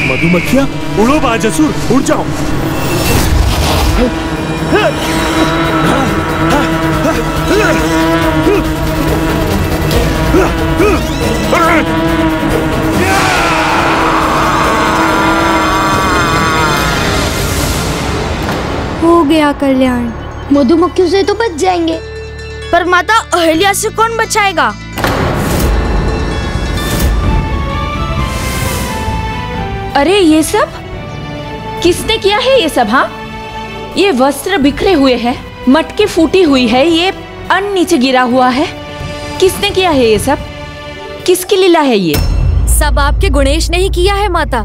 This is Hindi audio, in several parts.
मधुमक्खियाँ उड़ो बाजसुर, उड़ जाओ। हो गया कल्याण, मधुमक्खियों से तो बच जाएंगे, पर माता अहिल्या से कौन बचाएगा? अरे ये सब किसने किया है? ये सब, हाँ, ये वस्त्र बिखरे हुए हैं, मटकी फूटी हुई है, ये अन्न नीचे गिरा हुआ है, किसने किया है ये सब? किसकी लीला है ये? सब आपके गुणेश ने ही किया है माता।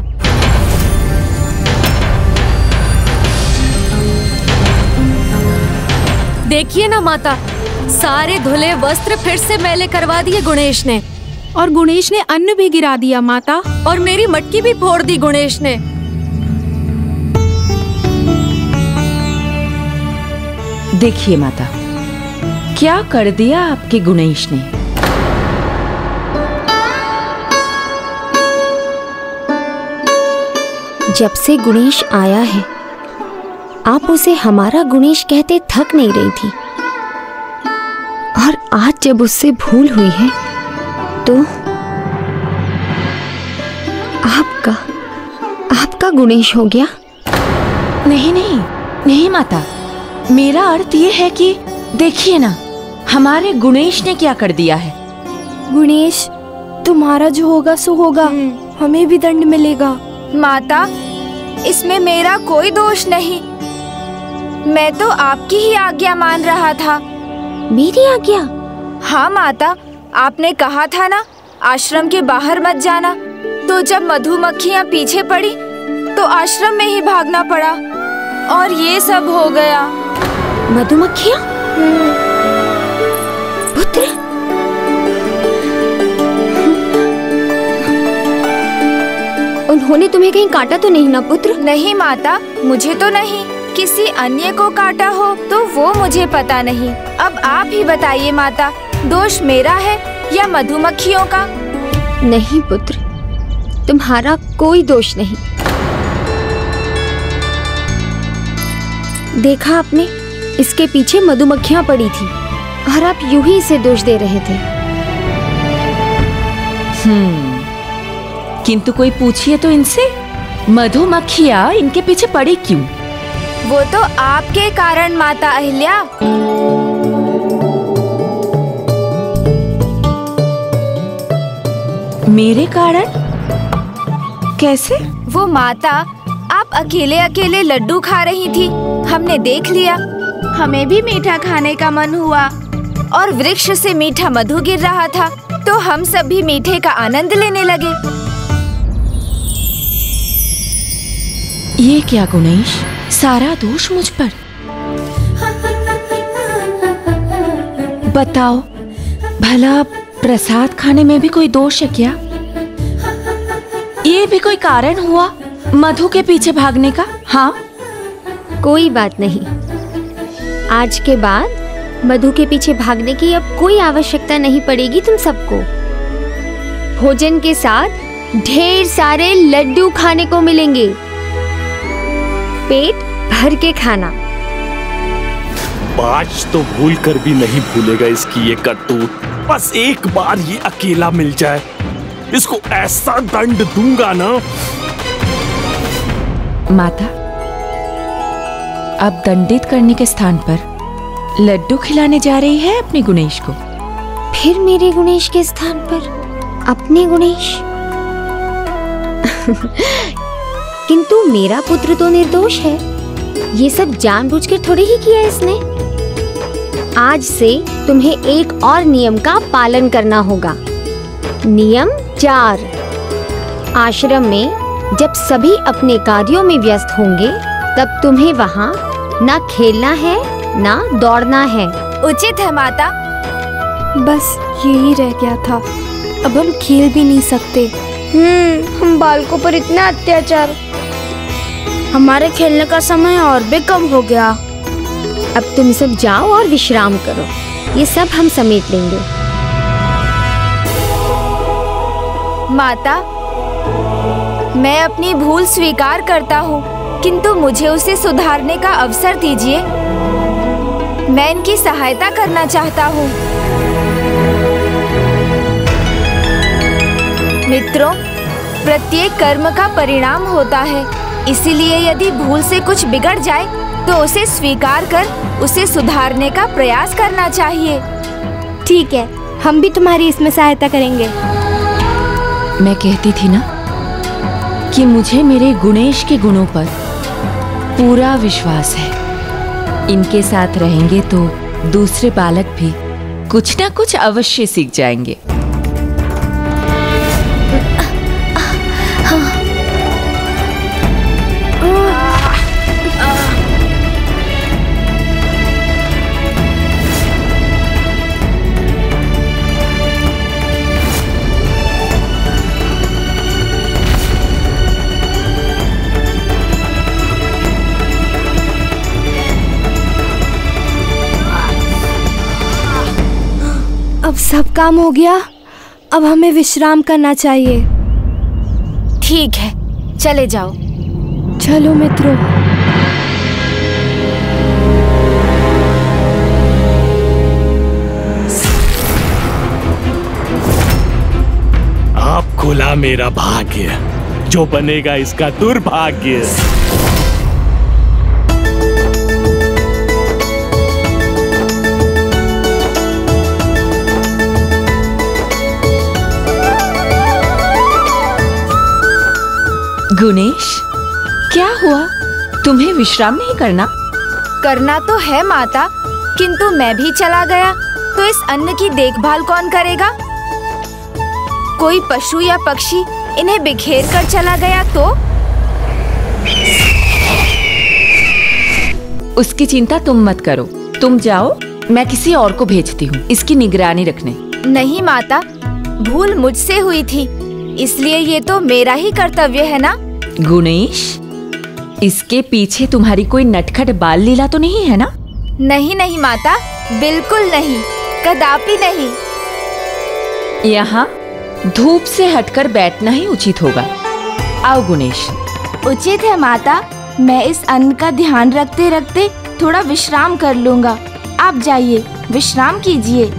देखिए ना माता, सारे धुले वस्त्र फिर से मैले करवा दिए गुणेश ने। और गुणेश ने अन्न भी गिरा दिया माता। और मेरी मटकी भी फोड़ दी गुणेश ने। देखिए माता, क्या कर दिया आपके गुणेश ने। जब से गुणेश आया है, आप उसे हमारा गुणेश कहते थक नहीं रही थी, और आज जब उससे भूल हुई है तो आपका गुणेश हो गया। नहीं नहीं नहीं माता, मेरा अर्थ ये है कि देखिए ना, हमारे गुणेश ने क्या कर दिया है। गुणेश, तुम्हारा जो होगा सो होगा, हमें भी दंड मिलेगा। माता, इसमें मेरा कोई दोष नहीं, मैं तो आपकी ही आज्ञा मान रहा था। मेरी आज्ञा? हाँ माता, आपने कहा था ना आश्रम के बाहर मत जाना, तो जब मधुमक्खियाँ पीछे पड़ी तो आश्रम में ही भागना पड़ा और ये सब हो गया। मधुमक्खियाँ? पुत्र? उन्होंने तुम्हें कहीं काटा तो नहीं ना पुत्र? नहीं माता, मुझे तो नहीं, किसी अन्य को काटा हो तो वो मुझे पता नहीं। अब आप ही बताइए माता, दोष मेरा है या मधुमक्खियों का? नहीं पुत्र, तुम्हारा कोई दोष नहीं। देखा आपने, इसके पीछे मधुमक्खियां पड़ी थी और आप यूं ही इसे दोष दे रहे थे। किंतु कोई पूछिए तो इनसे, मधुमक्खियां इनके पीछे पड़ी क्यों? वो तो आपके कारण माता अहिल्या। मेरे कारण? कैसे? वो माता, आप अकेले अकेले लड्डू खा रही थी, हमने देख लिया, हमें भी मीठा खाने का मन हुआ और वृक्ष से मीठा मधु गिर रहा था, तो हम सब भी मीठे का आनंद लेने लगे। ये क्या गुणेश, सारा दोष मुझ पर? बताओ, भला प्रसाद खाने में भी कोई दोष है क्या? ये भी कोई कारण हुआ मधु के पीछे भागने का? हाँ, कोई बात नहीं, आज के बाद मधु के पीछे भागने की अब कोई आवश्यकता नहीं पड़ेगी तुम सबको। भोजन के साथ ढेर सारे लड्डू खाने को मिलेंगे, पेट भर के खाना। आज तो भूल कर भी नहीं भूलेगा इसकी ये करतूत। बस एक बार ये अकेला मिल जाए, इसको ऐसा दंड दूंगा ना। माता, अब दंडित करने के स्थान पर लड्डू खिलाने जा रही है अपने गुणेश को। फिर मेरे गुणेश के स्थान पर अपने गुणेश? किंतु मेरा पुत्र तो निर्दोष है, ये सब जानबूझकर थोड़ी ही किया इसने। आज से तुम्हें एक और नियम का पालन करना होगा। नियम 4, आश्रम में जब सभी अपने कार्यों में व्यस्त होंगे तब तुम्हें वहाँ ना खेलना है ना दौड़ना है। उचित है माता। बस यही रह गया था, अब हम खेल भी नहीं सकते। हम बालकों पर इतना अत्याचार, हमारे खेलने का समय और भी कम हो गया। अब तुम सब जाओ और विश्राम करो, ये सब हम समेट लेंगे। माता, मैं अपनी भूल स्वीकार करता हूँ, किंतु मुझे उसे सुधारने का अवसर दीजिए। मैं इनकी सहायता करना चाहता हूँ। मित्रों, प्रत्येक कर्म का परिणाम होता है, इसीलिए यदि भूल से कुछ बिगड़ जाए तो उसे स्वीकार कर उसे सुधारने का प्रयास करना चाहिए। ठीक है, हम भी तुम्हारी इसमें सहायता करेंगे। मैं कहती थी ना कि मुझे मेरे गुणेश के गुणों पर पूरा विश्वास है। इनके साथ रहेंगे तो दूसरे बालक भी कुछ ना कुछ अवश्य सीख जाएंगे। अब सब काम हो गया, अब हमें विश्राम करना चाहिए। ठीक है, चले जाओ। चलो मित्रों। आप खुला मेरा भाग्य, जो बनेगा इसका दुर्भाग्य। गुणेश, क्या हुआ? तुम्हें विश्राम नहीं करना? करना तो है माता, किंतु मैं भी चला गया तो इस अन्न की देखभाल कौन करेगा? कोई पशु या पक्षी इन्हें बिखेर कर चला गया तो? उसकी चिंता तुम मत करो, तुम जाओ, मैं किसी और को भेजती हूँ इसकी निगरानी रखने। नहीं माता, भूल मुझसे हुई थी, इसलिए ये तो मेरा ही कर्तव्य है ना। गुणेश, इसके पीछे तुम्हारी कोई नटखट बाल लीला तो नहीं है ना? नहीं नहीं माता, बिल्कुल नहीं, कदापि नहीं। यहाँ धूप से हटकर बैठना ही उचित होगा। आओ गुणेश। उचित है माता, मैं इस अन्न का ध्यान रखते रखते थोड़ा विश्राम कर लूंगा। आप जाइए, विश्राम कीजिए।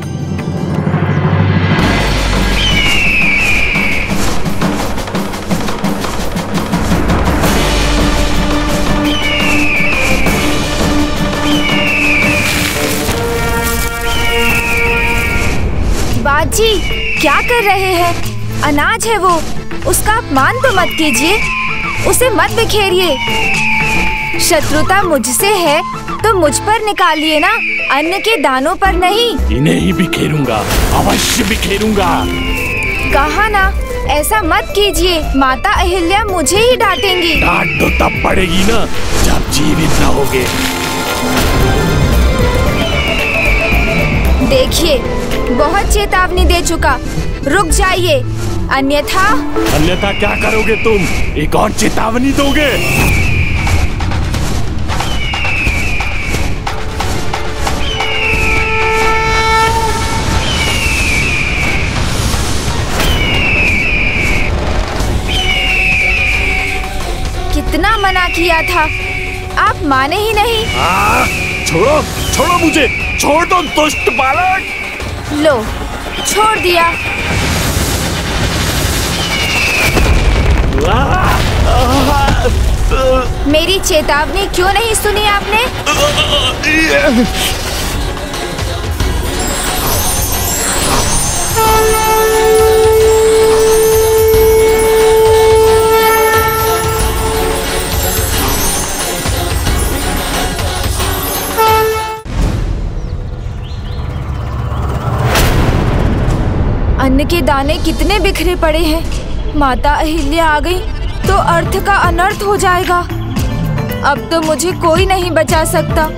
बाजी, क्या कर रहे हैं? अनाज है वो, उसका अपमान तो मत कीजिए, उसे मत बिखेरिए। शत्रुता मुझसे है तो मुझ पर निकालिए ना, अन्न के दानों पर नहीं। इन्हें ही बिखेरूंगा, अवश्य बिखेरूंगा। कहा ना, ऐसा मत कीजिए, माता अहिल्या मुझे ही डांटेंगी। डांट तो तब पड़ेगी ना जब जीवित रहोगे। देखिए, बहुत चेतावनी दे चुका, रुक जाइए, अन्यथा क्या करोगे तुम? एक और चेतावनी दोगे? कितना मना किया था, आप माने ही नहीं। छोड़ो, छोड़ो मुझे, छोड़ दो दुष्ट बालक। लो, छोड़ दिया। मेरी चेतावनी क्यों नहीं सुनी आपने? अन्न के दाने कितने बिखरे पड़े हैं। माता अहिल्या आ गई तो अर्थ का अनर्थ हो जाएगा। अब तो मुझे कोई नहीं बचा सकता।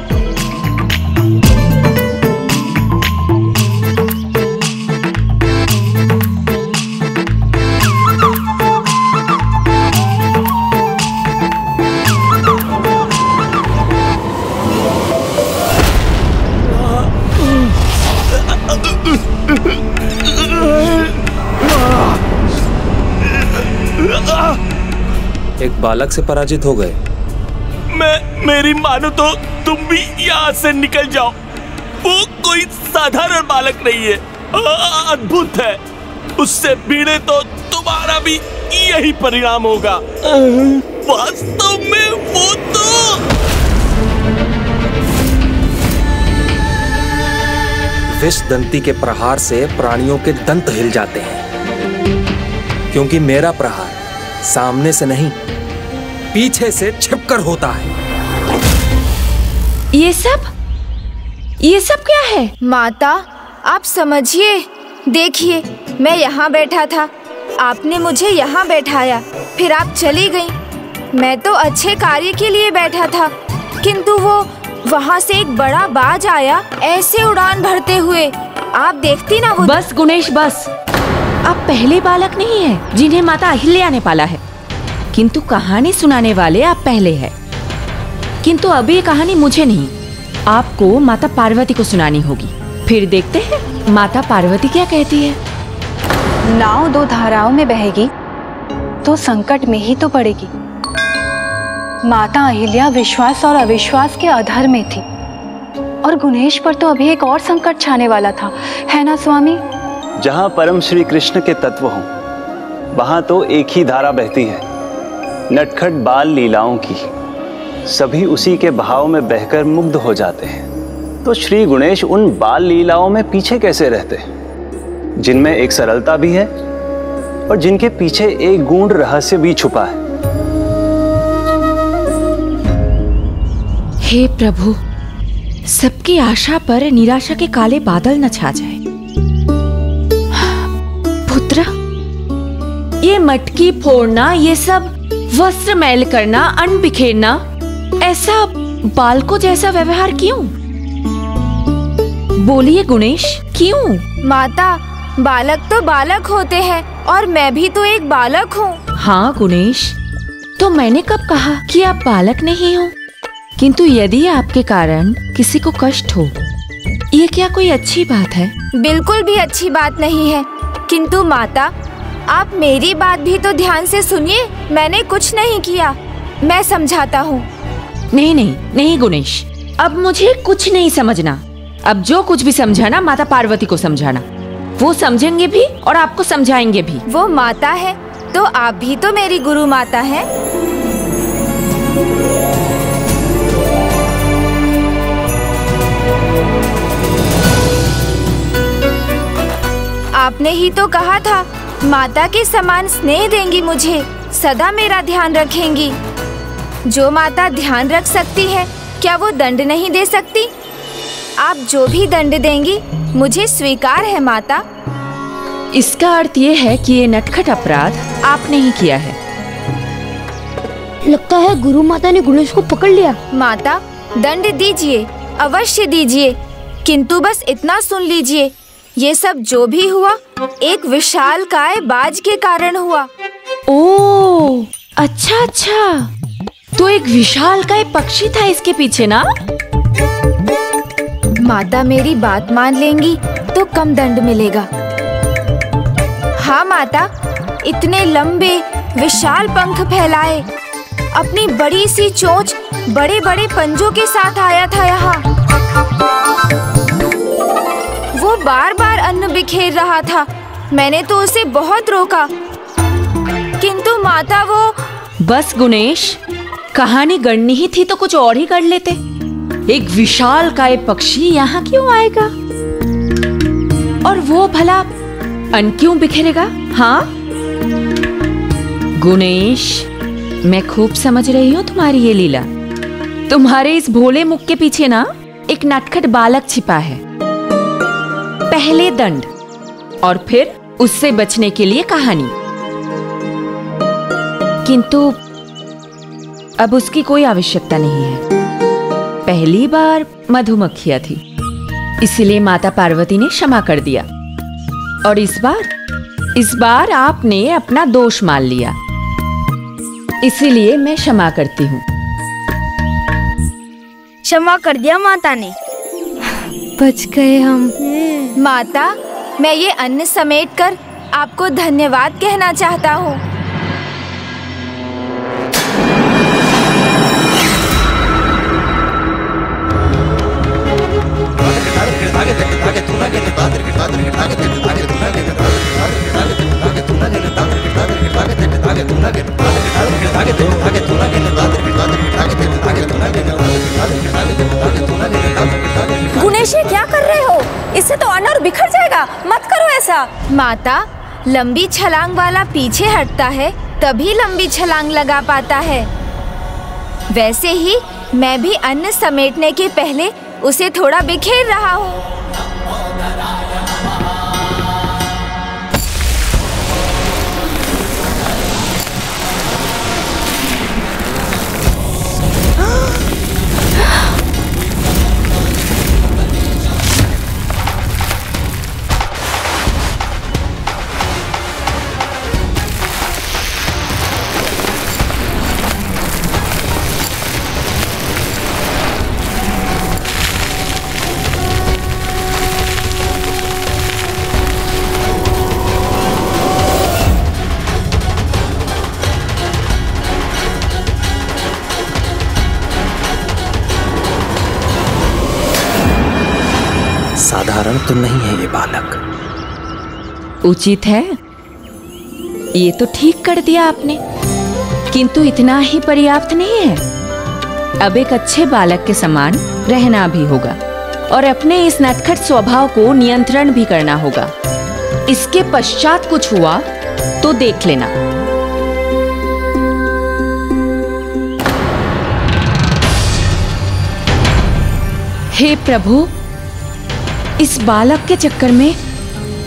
एक बालक से पराजित हो गए। मेरी मानो तो तुम भी यहाँ से निकल जाओ। वो कोई साधारण बालक नहीं है, अद्भुत है। उससे भिड़े तो तुम्हारा भी यही परिणाम होगा। वास्तव में वो तो विषदंती के प्रहार से प्राणियों के दंत हिल जाते हैं, क्योंकि मेरा प्रहार सामने से नहीं, पीछे से छिपकर होता है। ये सब क्या है? माता, आप समझिए। देखिए, मैं यहाँ बैठा था, आपने मुझे यहाँ बैठाया, फिर आप चली गईं। मैं तो अच्छे कार्य के लिए बैठा था, किंतु वो वहाँ से एक बड़ा बाज आया, ऐसे उड़ान भरते हुए। आप देखती ना वो। बस गुणेश, बस। आप पहले बालक नहीं है जिन्हें माता अहिल्या ने पाला है, किंतु कहानी सुनाने वाले आप पहले हैं। किंतु अब ये कहानी मुझे नहीं, आपको माता पार्वती को सुनानी होगी। फिर देखते हैं माता पार्वती क्या कहती है। नाव दो धाराओं में बहेगी तो संकट में ही तो पड़ेगी। माता अहिल्या विश्वास और अविश्वास के अधर में थी, और गुणेश पर तो अभी एक और संकट छाने वाला था, है ना स्वामी? जहाँ परम श्री कृष्ण के तत्व हों, वहाँ तो एक ही धारा बहती है, नटखट बाल लीलाओं की। सभी उसी के भाव में बहकर मुग्ध हो जाते हैं। तो श्री गुणेश उन बाल लीलाओं में पीछे कैसे रहते, जिनमें एक सरलता भी है और जिनके पीछे एक गूढ़ रहस्य भी छुपा है। हे प्रभु, सबकी आशा पर निराशा के काले बादल न छा जाए। पुत्र, ये मटकी फोड़ना, ये सब वस्त्र मैल करना, अन्न बिखेरना, ऐसा बालकों जैसा व्यवहार क्यों? बोलिए गुणेश, क्यों? माता, बालक तो बालक होते हैं, और मैं भी तो एक बालक हूँ। हाँ गुणेश, तो मैंने कब कहा कि आप बालक नहीं हो? किंतु यदि आपके कारण किसी को कष्ट हो, ये क्या कोई अच्छी बात है? बिल्कुल भी अच्छी बात नहीं है। किंतु माता, आप मेरी बात भी तो ध्यान से सुनिए। मैंने कुछ नहीं किया, मैं समझाता हूँ। नहीं नहीं नहीं गुणेश, अब मुझे कुछ नहीं समझना। अब जो कुछ भी समझाना माता पार्वती को समझाना, वो समझेंगे भी और आपको समझाएंगे भी। वो माता है तो आप भी तो मेरी गुरु माता हैं। आपने ही तो कहा था, माता के समान स्नेह देंगी मुझे, सदा मेरा ध्यान रखेंगी। जो माता ध्यान रख सकती है, क्या वो दंड नहीं दे सकती? आप जो भी दंड देंगी मुझे स्वीकार है माता। इसका अर्थ ये है कि ये नटखट अपराध आपने ही किया है। लगता है गुरु माता ने गुणेश को पकड़ लिया। माता, दंड दीजिए, अवश्य दीजिए, किंतु बस इतना सुन लीजिए, ये सब जो भी हुआ एक विशालकाय बाज के कारण हुआ। ओह, अच्छा अच्छा, तो एक विशालकाय पक्षी था इसके पीछे ना? माता मेरी बात मान लेंगी तो कम दंड मिलेगा। हाँ माता, इतने लंबे विशाल पंख फैलाए, अपनी बड़ी सी चोंच बड़े बड़े पंजों के साथ आया था यहाँ। वो बार बार अन्न बिखेर रहा था। मैंने तो उसे बहुत रोका, किंतु माता वो। बस गुणेश, कहानी गढ़नी ही थी तो कुछ और ही कर लेते। एक विशालकाय पक्षी यहाँ क्यों आएगा? और वो भला अन्न क्यों बिखेरेगा? हाँ गुणेश, मैं खूब समझ रही हूँ तुम्हारी ये लीला। तुम्हारे इस भोले मुख के पीछे ना एक नटखट बालक छिपा है। पहले दंड और फिर उससे बचने के लिए कहानी। किंतु अब उसकी कोई आवश्यकता नहीं है। पहली बार मधुमक्खियां थी, इसलिए माता पार्वती ने क्षमा कर दिया। और इस बार आपने अपना दोष मान लिया, इसीलिए मैं क्षमा करती हूँ। क्षमा कर दिया माता ने। बच गए हम। माता, मैं ये अन्न समेटकर आपको धन्यवाद कहना चाहता हूँ। गुणेश, ये क्या कर रहे हो? इससे तो अनार बिखर जाएगा, मत करो ऐसा। माता, लंबी छलांग वाला पीछे हटता है तभी लंबी छलांग लगा पाता है। वैसे ही मैं भी अन्न समेटने के पहले उसे थोड़ा बिखेर रहा हूँ। साधारण तो नहीं है ये बालक। उचित है, ये तो ठीक कर दिया आपने, किंतु इतना ही पर्याप्त नहीं है। अब एक अच्छे बालक के समान रहना भी होगा और अपने इस नटखट स्वभाव को नियंत्रण भी करना होगा। इसके पश्चात कुछ हुआ तो देख लेना। हे प्रभु, इस बालक के चक्कर में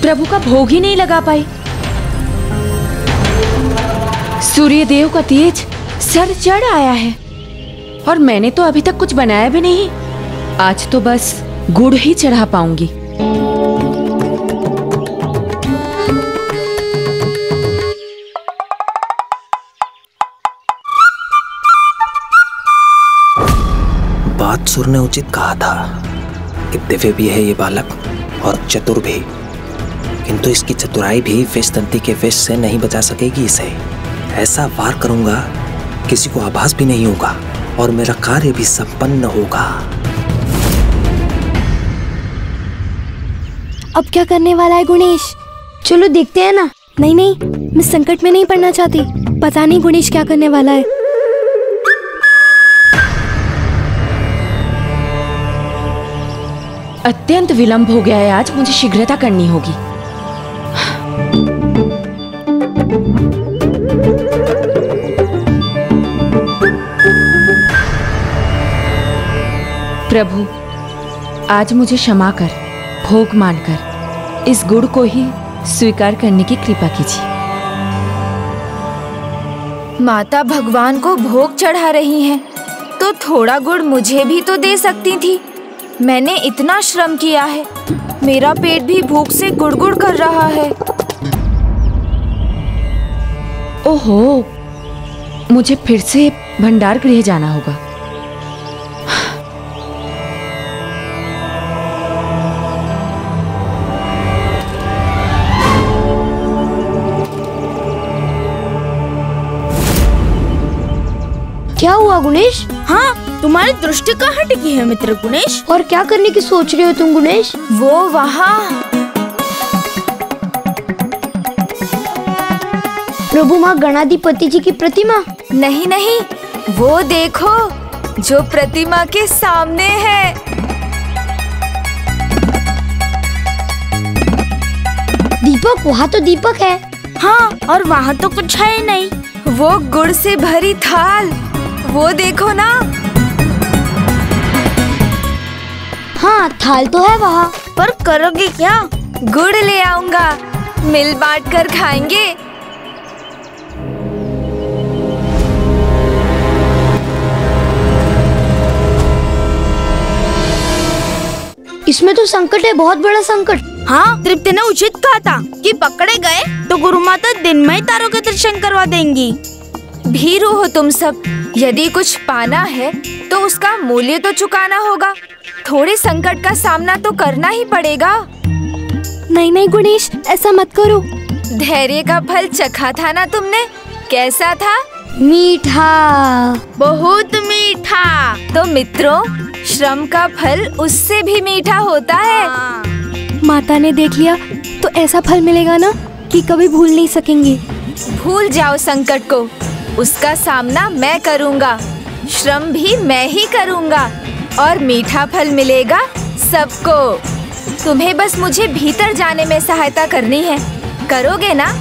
प्रभु का भोग ही नहीं लगा पाई। सूर्यदेव का तेज सर चढ़ आया है और मैंने तो अभी तक कुछ बनाया भी नहीं। आज तो बस गुड़ ही चढ़ा पाऊंगी। बात सुर ने उचित कहा था कि दिव्य भी है ये बालक और चतुर भी, किंतु इसकी चतुराई भी विषदंती के विष से नहीं बचा सकेगी इसे। ऐसा वार करूंगा किसी को आभास भी नहीं होगा और मेरा कार्य भी संपन्न होगा। अब क्या करने वाला है गुणेश? चलो देखते हैं ना। नहीं नहीं, मैं संकट में नहीं पड़ना चाहती। पता नहीं गुणेश क्या करने वाला है। अत्यंत विलंब हो गया है आज, मुझे शीघ्रता करनी होगी। प्रभु, आज मुझे क्षमा कर, भोग मानकर इस गुड़ को ही स्वीकार करने की कृपा कीजिए। माता भगवान को भोग चढ़ा रही हैं, तो थोड़ा गुड़ मुझे भी तो दे सकती थी। मैंने इतना श्रम किया है, मेरा पेट भी भूख से गुड़गुड़ कर रहा है। ओहो, मुझे फिर से भंडार गृह जाना होगा। क्या हुआ गुणेश? हाँ, तुम्हारी दृष्टि कहाँ टिकी है मित्र गुणेश? और क्या करने की सोच रहे हो तुम गुणेश? वो वहाँ प्रभु माँ गणाधिपति जी की प्रतिमा? नहीं नहीं, वो देखो जो प्रतिमा के सामने है। दीपक, वहाँ तो दीपक है। हाँ, और वहाँ तो कुछ है नहीं। वो गुड़ से भरी थाल, वो देखो ना। हाँ, थाल तो है वहाँ, पर करोगे क्या? गुड़ ले आऊंगा, मिल बांट कर खाएंगे। इसमें तो संकट है, बहुत बड़ा संकट। हाँ, तृप्ति ने उचित कहा था कि पकड़े गए तो गुरु माता दिन में ही तारों के दर्शन करवा देंगी। भीरू हो तुम सब, यदि कुछ पाना है तो उसका मूल्य तो चुकाना होगा। थोड़े संकट का सामना तो करना ही पड़ेगा। नहीं नहीं गुणेश, ऐसा मत करो। धैर्य का फल चखा था ना तुमने, कैसा था? मीठा, बहुत मीठा। तो मित्रों, श्रम का फल उससे भी मीठा होता है। माता ने देख लिया तो ऐसा फल मिलेगा ना कि कभी भूल नहीं सकेंगे। भूल जाओ संकट को, उसका सामना मैं करूँगा, श्रम भी मैं ही करूँगा और मीठा फल मिलेगा सबको। तुम्हें बस मुझे भीतर जाने में सहायता करनी है, करोगे ना?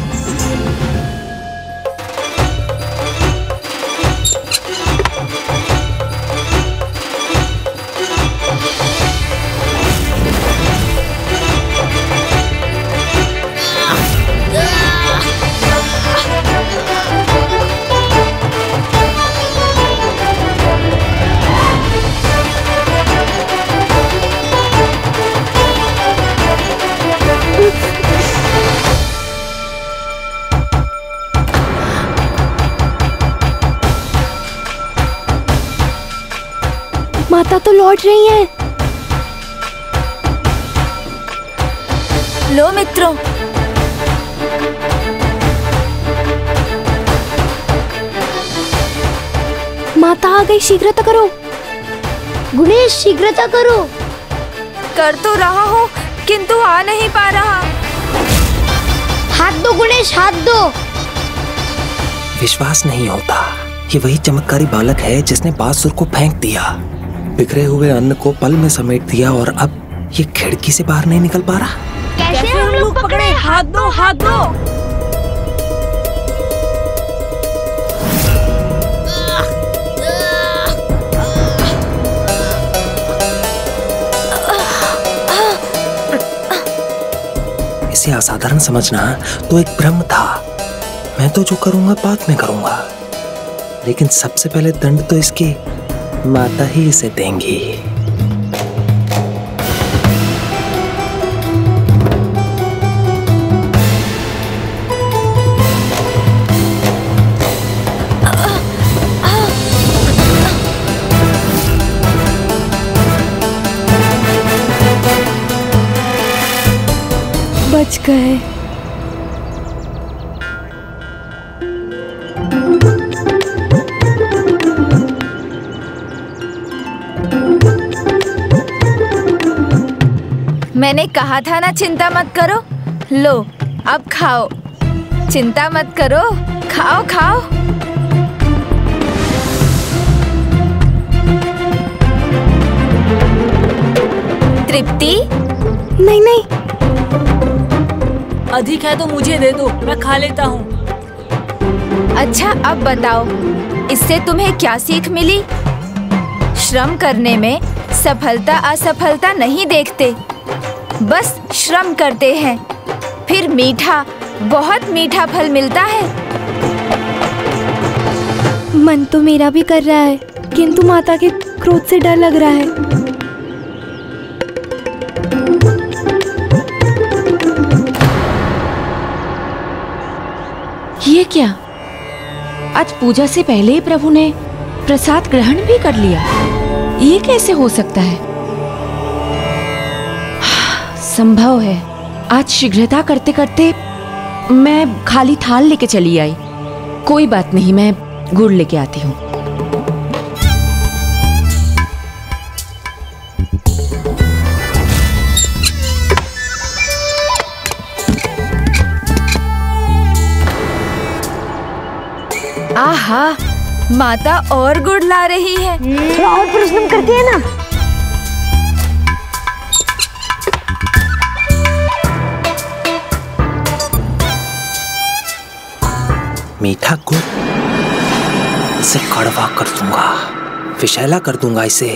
माता तो लौट रही हैं। लो मित्रों, माता आ गई, शीघ्रता करो। गुणेश शीघ्रता करो। कर तो रहा हो किंतु आ नहीं पा रहा। हाथ दो गुणेश, हाथ दो। विश्वास नहीं होता, ये वही चमत्कारी बालक है जिसने बांसुर को फेंक दिया, बिखरे हुए अन्न को पल में समेट दिया और अब ये खिड़की से बाहर नहीं निकल पा रहा। कैसे हम लोग पकड़े? हाथ दो, हाथ दो। इसे असाधारण समझना तो एक भ्रम था। मैं तो जो करूंगा बाद में करूंगा, लेकिन सबसे पहले दंड तो इसकी माता ही इसे देंगी। बच गए। मैंने कहा था ना चिंता मत करो। लो अब खाओ, चिंता मत करो, खाओ खाओ। तृप्ति? नहीं नहीं, अधिक है तो मुझे दे दो, मैं खा लेता हूँ। अच्छा अब बताओ, इससे तुम्हें क्या सीख मिली? श्रम करने में सफलता असफलता नहीं देखते, बस श्रम करते हैं, फिर मीठा, बहुत मीठा फल मिलता है। मन तो मेरा भी कर रहा है, किंतु माता के क्रोध से डर लग रहा है। ये क्या? आज पूजा से पहले ही प्रभु ने प्रसाद ग्रहण भी कर लिया। ये कैसे हो सकता है? संभव है आज शीघ्रता करते करते मैं खाली थाल लेके चली आई। कोई बात नहीं, मैं गुड़ लेके आती हूँ। आहा, माता और गुड़ ला रही है। थोड़ा और परिश्रम करती है ना। मीठा गुड़, इसे कड़वा कर दूंगा, विषैला कर दूंगा इसे।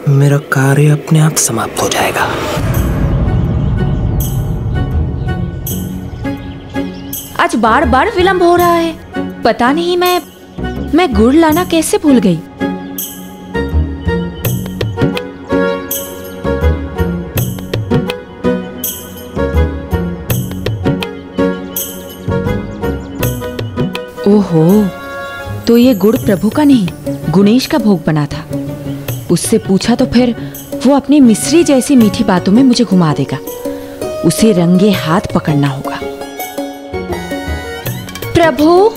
मेरा कार्य अपने आप समाप्त हो जाएगा। आज बार बार विलंब हो रहा है। पता नहीं मैं गुड़ लाना कैसे भूल गई। ओहो, तो ये गुड़ प्रभु का नहीं, गुणेश का भोग बना था। उससे पूछा तो फिर वो अपनी मिश्री जैसी मीठी बातों में मुझे घुमा देगा। उसे रंगे हाथ पकड़ना होगा। प्रभु,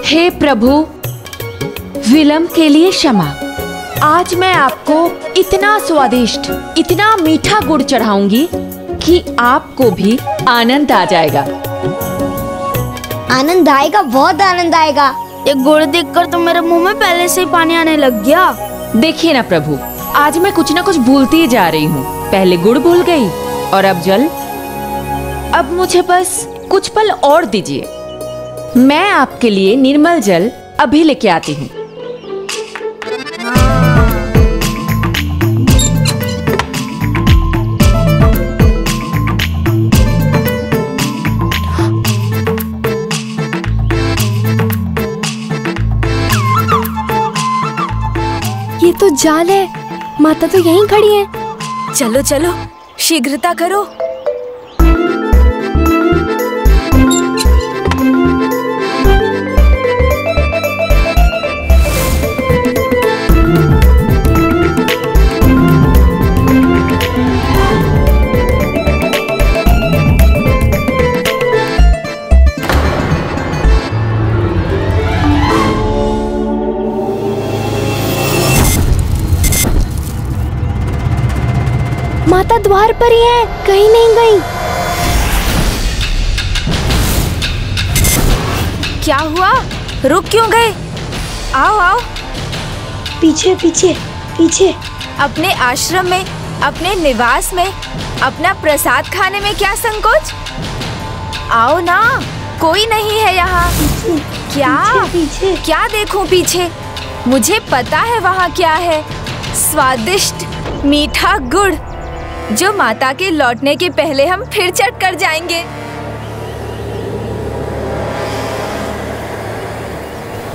हे प्रभु, विलंब के लिए क्षमा। आज मैं आपको इतना स्वादिष्ट, इतना मीठा गुड़ चढ़ाऊंगी कि आपको भी आनंद आ जाएगा। आनंद आएगा, बहुत आनंद आएगा। ये गुड़ देखकर तो मेरे मुंह में पहले से ही पानी आने लग गया। देखिए ना प्रभु, आज मैं कुछ ना कुछ भूलती ही जा रही हूँ। पहले गुड़ भूल गई और अब जल। अब मुझे बस कुछ पल और दीजिए, मैं आपके लिए निर्मल जल अभी लेके आती हूँ। ये तो जाल है, माता तो यहीं खड़ी है। चलो चलो, शीघ्रता करो। माता द्वार पर ही है, कहीं नहीं गई। क्या हुआ? रुक क्यों गए? आओ आओ। पीछे पीछे पीछे। अपने आश्रम में, अपने निवास में, अपना प्रसाद खाने में क्या संकोच? आओ ना, कोई नहीं है यहाँ। क्या पीछे। क्या देखूं पीछे? मुझे पता है वहाँ क्या है। स्वादिष्ट मीठा गुड़, जो माता के लौटने के पहले हम फिर चट कर जाएंगे।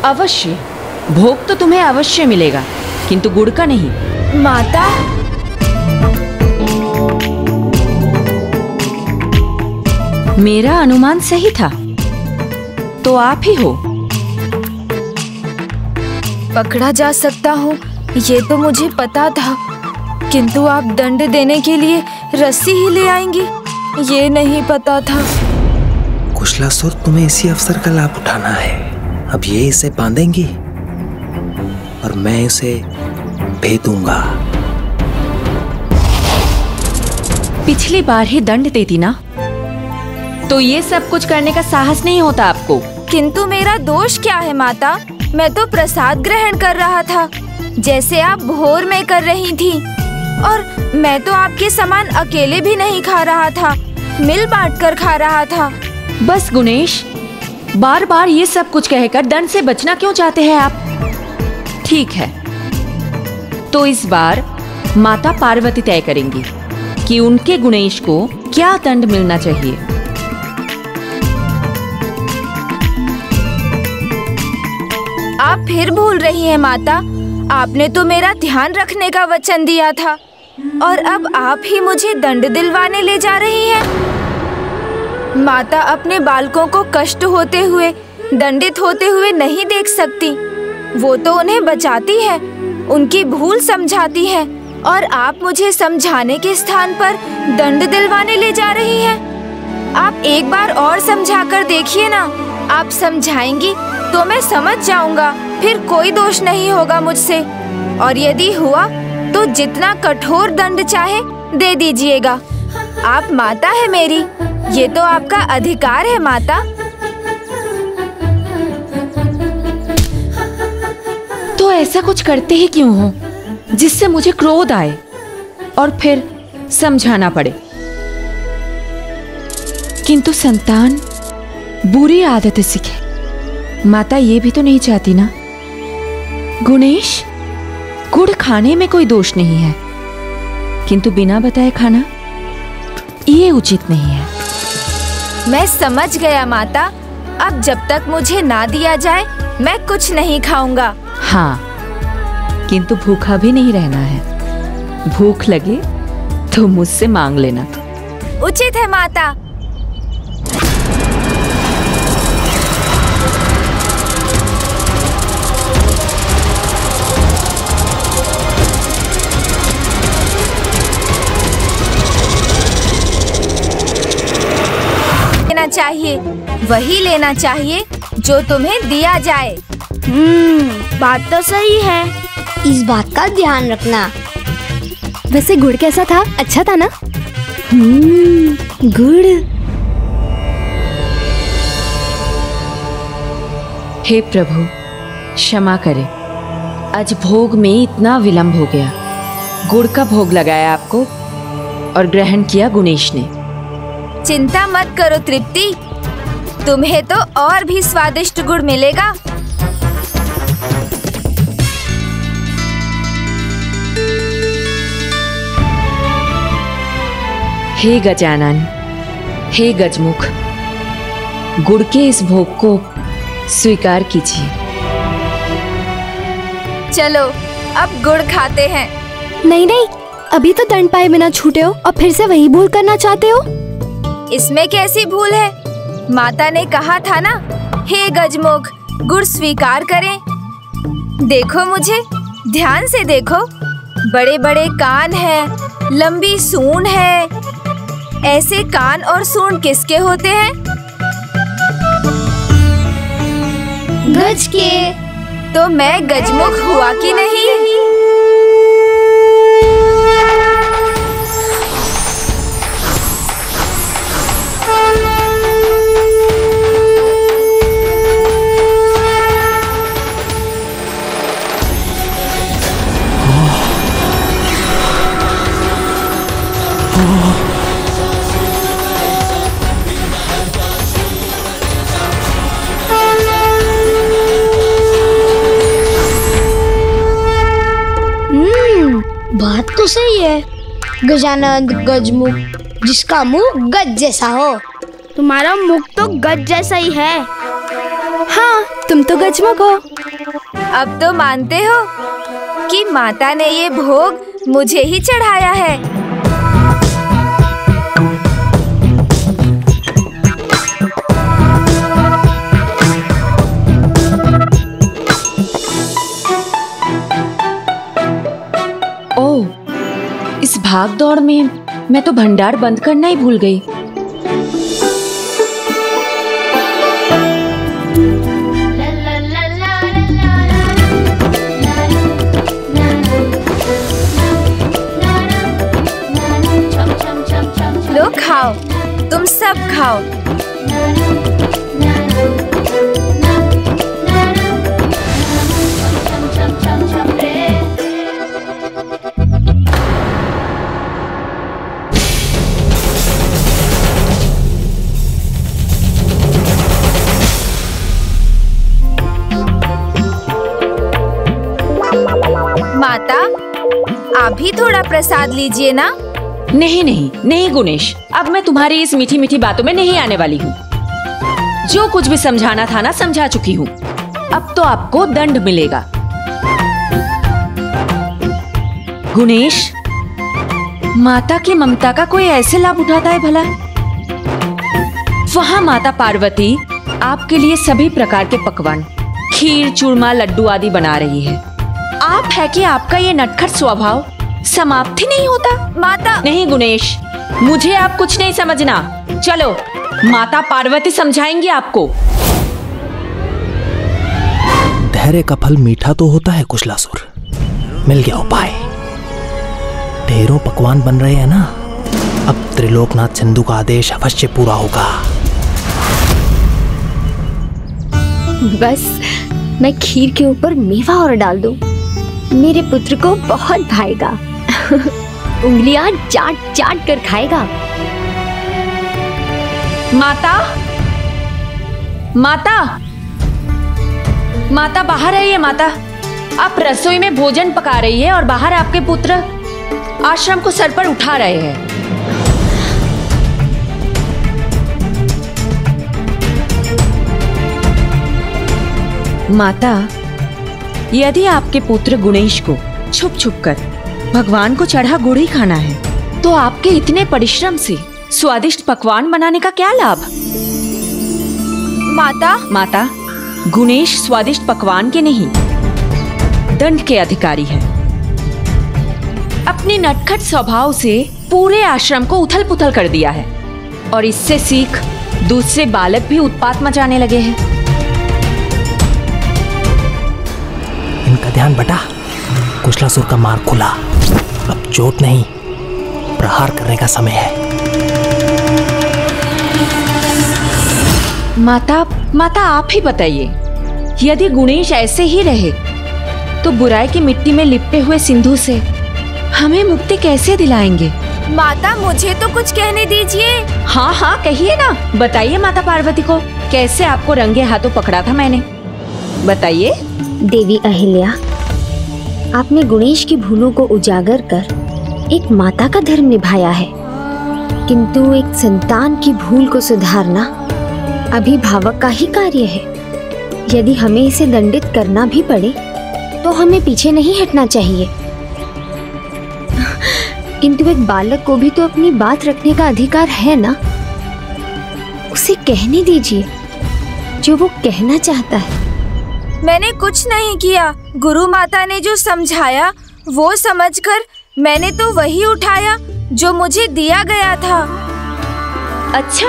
अवश्य, भोग तो तुम्हें अवश्य मिलेगा, किंतु गुड़ का नहीं। माता, मेरा अनुमान सही था, तो आप ही हो। पकड़ा जा सकता हूँ ये तो मुझे पता था, किंतु आप दंड देने के लिए रस्सी ही ले आएंगी, ये नहीं पता था। कुशलासुर, तुम्हें इसी अवसर का लाभ उठाना है। अब ये इसे बांधेंगी और मैं इसे भेदूंगा। पिछली बार ही दंड देती ना, तो ये सब कुछ करने का साहस नहीं होता आपको। किंतु मेरा दोष क्या है माता? मैं तो प्रसाद ग्रहण कर रहा था, जैसे आप भोर में कर रही थी, और मैं तो आपके समान अकेले भी नहीं खा रहा था, मिल बांट कर खा रहा था। बस गुणेश, बार बार ये सब कुछ कहकर दंड से बचना क्यों चाहते हैं आप? ठीक है, तो इस बार माता पार्वती तय करेंगी कि उनके गुणेश को क्या दंड मिलना चाहिए। आप फिर भूल रही हैं माता, आपने तो मेरा ध्यान रखने का वचन दिया था, और अब आप ही मुझे दंड दिलवाने ले जा रही हैं। माता अपने बालकों को कष्ट होते हुए, दंडित होते हुए नहीं देख सकती। वो तो उन्हें बचाती है, उनकी भूल समझाती है, और आप मुझे समझाने के स्थान पर दंड दिलवाने ले जा रही हैं। आप एक बार और समझा कर देखिए ना। आप समझाएंगी तो मैं समझ जाऊंगा, फिर कोई दोष नहीं होगा मुझसे, और यदि हुआ तो जितना कठोर दंड चाहे दे दीजिएगा। आप माता है मेरी, ये तो आपका अधिकार है माता। तो ऐसा कुछ करते ही क्यों हो जिससे मुझे क्रोध आए और फिर समझाना पड़े? किंतु संतान बुरी आदतें सीखे, माता ये भी तो नहीं चाहती ना। गुणेश, गुड़ खाने में कोई दोष नहीं है, किंतु बिना बताए खाना ये उचित नहीं है। मैं समझ गया माता, अब जब तक मुझे ना दिया जाए मैं कुछ नहीं खाऊंगा। हाँ, किंतु भूखा भी नहीं रहना है। भूख लगे तो मुझसे मांग लेना। उचित है माता। लेना चाहिए, वही लेना चाहिए जो तुम्हें दिया जाए। बात तो सही है, इस बात का ध्यान रखना। वैसे गुड़ कैसा था? अच्छा था ना? गुड़। हे प्रभु, क्षमा करें, आज भोग में इतना विलंब हो गया। गुड़ का भोग लगाया आपको और ग्रहण किया गुणेश ने। चिंता मत करो तृप्ति, तुम्हें तो और भी स्वादिष्ट गुड़ मिलेगा। हे गजानन, हे गजमुख, गुड़ के इस भोग को स्वीकार कीजिए। चलो अब गुड़ खाते हैं। नहीं नहीं, अभी तो दंड पाए बिना छूटे हो और फिर से वही भूल करना चाहते हो। इसमें कैसी भूल है? माता ने कहा था ना, हे गजमुख गुड़ स्वीकार करें। देखो मुझे, ध्यान से देखो, बड़े बड़े कान हैं, लंबी सूंड है। ऐसे कान और सूंड किसके होते हैं? गज के। तो मैं गजमुख हुआ कि नहीं? बात तो सही है। गजानन गजमुख, जिसका मुंह गज जैसा हो। तुम्हारा मुख तो गज जैसा ही है। हाँ, तुम तो गजमुख हो। अब तो मानते हो कि माता ने ये भोग मुझे ही चढ़ाया है। इस भाग दौड़ में मैं तो भंडार बंद करना ही भूल गई। लो खाओ, तुम सब खाओ। माता, आप भी थोड़ा प्रसाद लीजिए ना। नहीं नहीं नहीं गुणेश, अब मैं तुम्हारी इस मीठी मीठी बातों में नहीं आने वाली हूँ। जो कुछ भी समझाना था ना, समझा चुकी हूँ। अब तो आपको दंड मिलेगा। गुणेश, माता की ममता का कोई ऐसे लाभ उठाता है भला? वहाँ माता पार्वती आपके लिए सभी प्रकार के पकवान, खीर, चूरमा, लड्डू आदि बना रही है। आप है कि आपका ये नटखट स्वभाव समाप्त ही नहीं होता। माता। नहीं गुणेश, मुझे आप कुछ नहीं समझना। चलो, माता पार्वती समझाएंगी आपको। धैर्य का फल मीठा तो होता है कुशलासुर। मिल गया उपाय। ढेरों पकवान बन रहे हैं ना, अब त्रिलोकनाथ सिंधु का आदेश अवश्य पूरा होगा। बस मैं खीर के ऊपर मेवा और डाल दूं, मेरे पुत्र को बहुत भाएगा। उंगलियां चाट चाट कर खाएगा। माता, माता, माता बाहर आइए। माता, आप रसोई में भोजन पका रही है और बाहर आपके पुत्र आश्रम को सर पर उठा रहे हैं। माता, यदि आपके पुत्र गुणेश को छुप छुप कर भगवान को चढ़ा गुड़ ही खाना है, तो आपके इतने परिश्रम से स्वादिष्ट पकवान बनाने का क्या लाभ? माता, माता, गुणेश स्वादिष्ट पकवान के नहीं, दंड के अधिकारी है। अपने नटखट स्वभाव से पूरे आश्रम को उथल पुथल कर दिया है और इससे सीख दूसरे बालक भी उत्पात मचाने लगे हैं। इनका ध्यान बटा, कुशलासुर का मार्ग खुला। अब चोट नहीं, प्रहार करने का समय है। माता आप ही बताइए, यदि गुणेश ऐसे ही रहे तो बुराई की मिट्टी में लिपटे हुए सिंधु से हमें मुक्ति कैसे दिलाएंगे? माता मुझे तो कुछ कहने दीजिए। हाँ कहिए ना, बताइए माता पार्वती को, कैसे आपको रंगे हाथों पकड़ा था मैंने, बताइए। देवी अहिल्या, आपने गुणेश की भूलों को उजागर कर एक माता का धर्म निभाया है, किंतु एक संतान की भूल को सुधारना अभिभावक का ही कार्य है। यदि हमें इसे दंडित करना भी पड़े तो हमें पीछे नहीं हटना चाहिए। किंतु एक बालक को भी तो अपनी बात रखने का अधिकार है ना, उसे कहने दीजिए जो वो कहना चाहता है। मैंने कुछ नहीं किया, गुरु माता ने जो समझाया वो समझकर मैंने तो वही उठाया जो मुझे दिया गया था। अच्छा,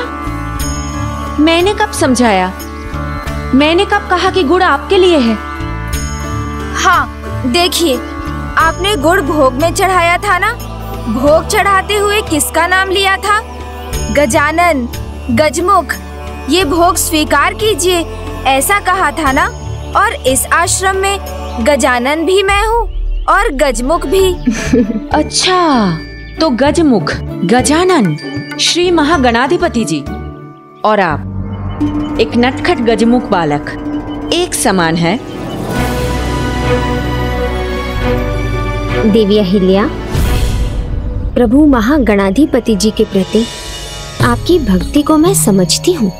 मैंने कब समझाया? मैंने कब कहा कि गुड़ आपके लिए है? हाँ देखिए, आपने गुड़ भोग में चढ़ाया था ना, भोग चढ़ाते हुए किसका नाम लिया था? गजानन, गजमुख, ये भोग स्वीकार कीजिए, ऐसा कहा था ना। और इस आश्रम में गजानन भी मैं हूँ और गजमुख भी। अच्छा, तो गजमुख, गजानन, श्री महागणाधिपति जी और आप एक नटखट गजमुख बालक एक समान है। देवी अहिल्या, प्रभु महागणाधिपति जी के प्रति आपकी भक्ति को मैं समझती हूँ,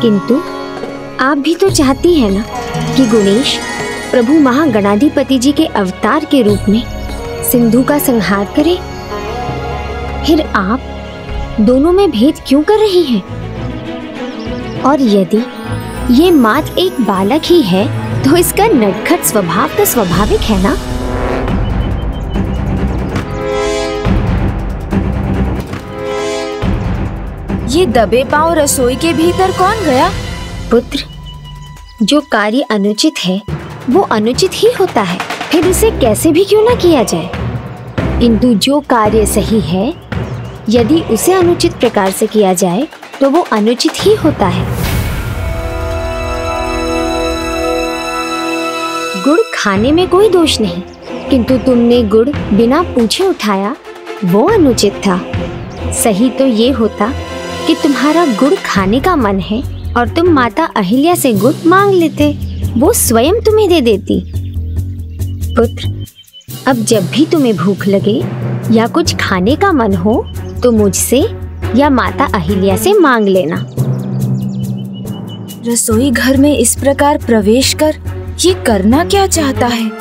किंतु आप भी तो चाहती हैं ना कि गुणेश प्रभु महागणाधिपति जी के अवतार के रूप में सिंधु का संहार करे। फिर आप दोनों में भेद क्यों कर रही हैं? और यदि ये मात्र एक बालक ही है तो इसका नटखट स्वभाव तो स्वाभाविक है ना। ये दबे पांव रसोई के भीतर कौन गया? पुत्र, जो कार्य अनुचित है वो अनुचित ही होता है, फिर उसे कैसे भी क्यों ना किया जाए। किंतु जो कार्य सही है, यदि उसे अनुचित प्रकार से किया जाए तो वो अनुचित ही होता है। गुड़ खाने में कोई दोष नहीं, किंतु तुमने गुड़ बिना पूछे उठाया, वो अनुचित था। सही तो ये होता कि तुम्हारा गुड़ खाने का मन है और तुम माता अहिल्या से गुड़ मांग लेते, वो स्वयं तुम्हें दे देती। पुत्र, अब जब भी तुम्हें भूख लगे या कुछ खाने का मन हो तो मुझसे या माता अहिल्या से मांग लेना। रसोई घर में इस प्रकार प्रवेश कर ये करना क्या चाहता है?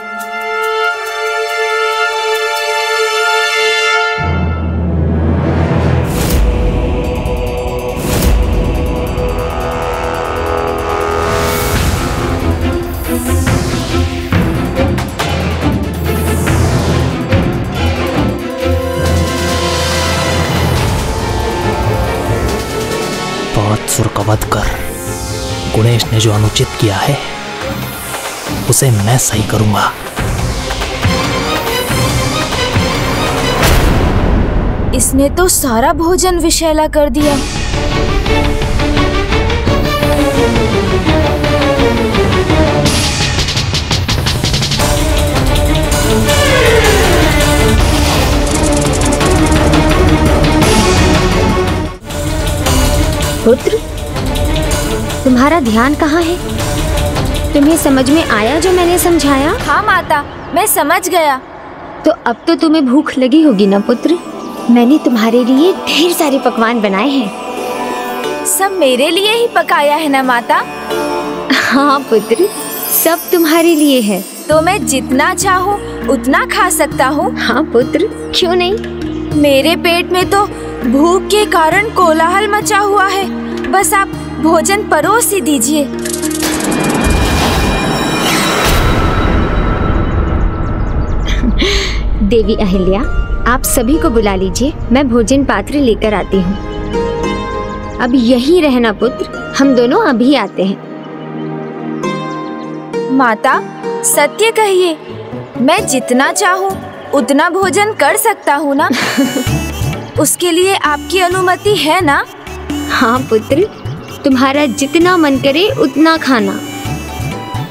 सुर का वध कर गुणेश ने जो अनुचित किया है उसे मैं सही करूंगा। इसने तो सारा भोजन विषैला कर दिया। पुत्र, तुम्हारा ध्यान कहाँ है? तुम्हें समझ में आया जो मैंने समझाया? हाँ माता, मैं समझ गया। तो अब तो तुम्हें भूख लगी होगी ना पुत्र? मैंने तुम्हारे लिए ढेर सारे पकवान बनाए हैं। सब मेरे लिए ही पकाया है ना माता? हाँ पुत्र, सब तुम्हारे लिए है। तो मैं जितना चाहूँ उतना खा सकता हूँ? हाँ पुत्र, क्यों नहीं। मेरे पेट में तो भूख के कारण कोलाहल मचा हुआ है, बस आप भोजन परोस ही दीजिए। देवी अहिल्या, आप सभी को बुला लीजिए, मैं भोजन पात्र लेकर आती हूँ। अब यहीं रहना पुत्र, हम दोनों अभी आते हैं। माता, सत्य कहिए, मैं जितना चाहूँ उतना भोजन कर सकता हूँ ना? उसके लिए आपकी अनुमति है ना? हाँ पुत्र, तुम्हारा जितना मन करे उतना खाना।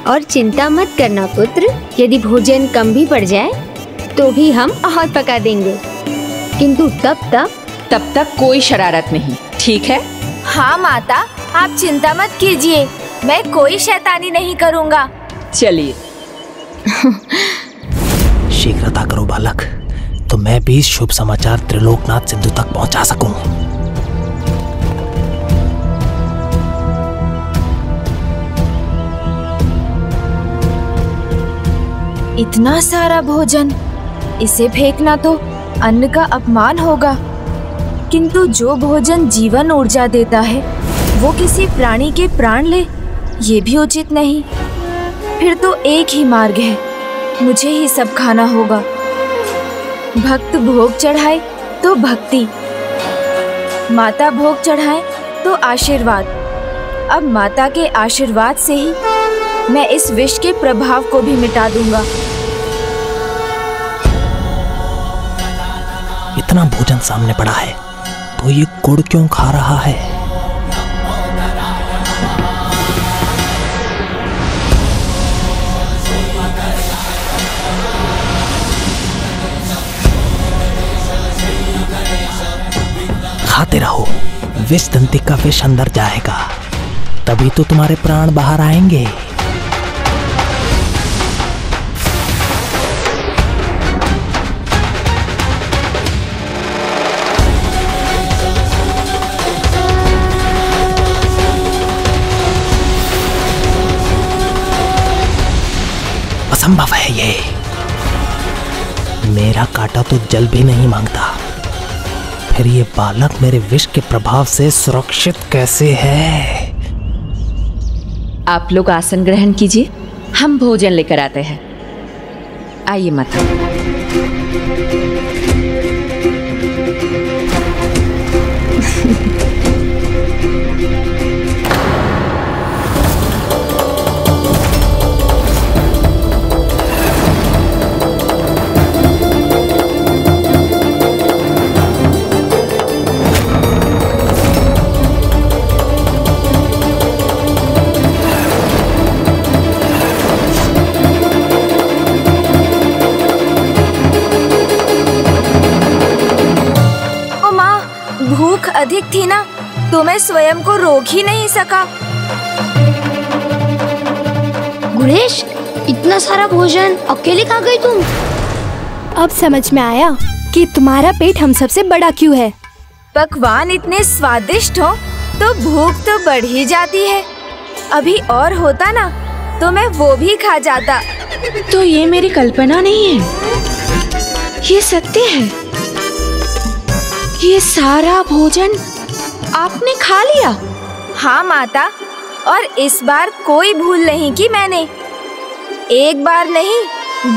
और चिंता मत करना पुत्र, यदि भोजन कम भी पड़ जाए तो भी हम और पका देंगे, किंतु तब तक कोई शरारत नहीं, ठीक है? हाँ माता, आप चिंता मत कीजिए, मैं कोई शैतानी नहीं करूँगा। चलिए। शीघ्रता करो बालक, तो मैं भी शुभ समाचार त्रिलोकनाथ सिंधु तक पहुंचा सकूं। इतना सारा भोजन, इसे फेंकना तो अन्न का अपमान होगा, किंतु जो भोजन जीवन ऊर्जा देता है वो किसी प्राणी के प्राण ले, ये भी उचित नहीं। फिर तो एक ही मार्ग है, मुझे ही सब खाना होगा। भक्त भोग चढ़ाए तो भक्ति, माता भोग चढ़ाए तो आशीर्वाद। अब माता के आशीर्वाद से ही मैं इस विष के प्रभाव को भी मिटा दूंगा। इतना भोजन सामने पड़ा है तो ये गुड़ क्यों खा रहा है? खाते रहो, विष दंती का विष अंदर जाएगा, तभी तो तुम्हारे प्राण बाहर आएंगे। असंभव है ये, मेरा कांटा तो जल भी नहीं मांगता, फिर ये बालक मेरे विष के प्रभाव से सुरक्षित कैसे है? आप लोग आसन ग्रहण कीजिए, हम भोजन लेकर आते हैं। आइए माता। अधिक थी ना, तो मैं स्वयं को रोक ही नहीं सका। गुणेश, इतना सारा भोजन अकेले खा गई तुम? अब समझ में आया कि तुम्हारा पेट हम सबसे बड़ा क्यों है। पकवान इतने स्वादिष्ट हो तो भूख तो बढ़ ही जाती है। अभी और होता ना तो मैं वो भी खा जाता। तो ये मेरी कल्पना नहीं है, ये सत्य है। ये सारा भोजन आपने खा लिया? हाँ माता, और इस बार कोई भूल नहीं की मैंने। एक बार नहीं,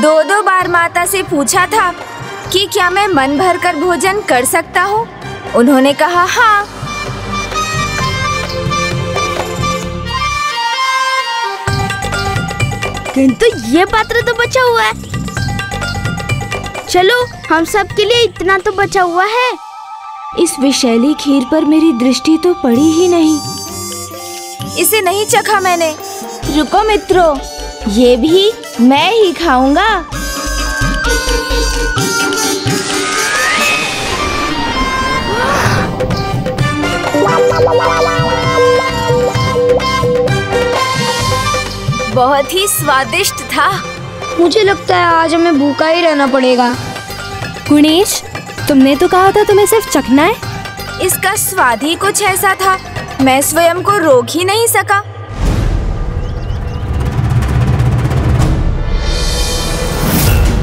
दो बार माता से पूछा था कि क्या मैं मन भरकर भोजन कर सकता हूँ। उन्होंने कहा हाँ। किंतु ये पात्र तो बचा हुआ है। चलो, हम सब के लिए इतना तो बचा हुआ है। इस विषैली खीर पर मेरी दृष्टि तो पड़ी ही नहीं। इसे नहीं चखा मैंने। रुको मित्रों, ये भी मैं ही खाऊंगा। बहुत ही स्वादिष्ट था। मुझे लगता है आज हमें भूखा ही रहना पड़ेगा। गुणेश, तुमने तो कहा था तुम्हें सिर्फ चखना है। इसका स्वाद ही कुछ ऐसा था, मैं स्वयं को रोक ही नहीं सका।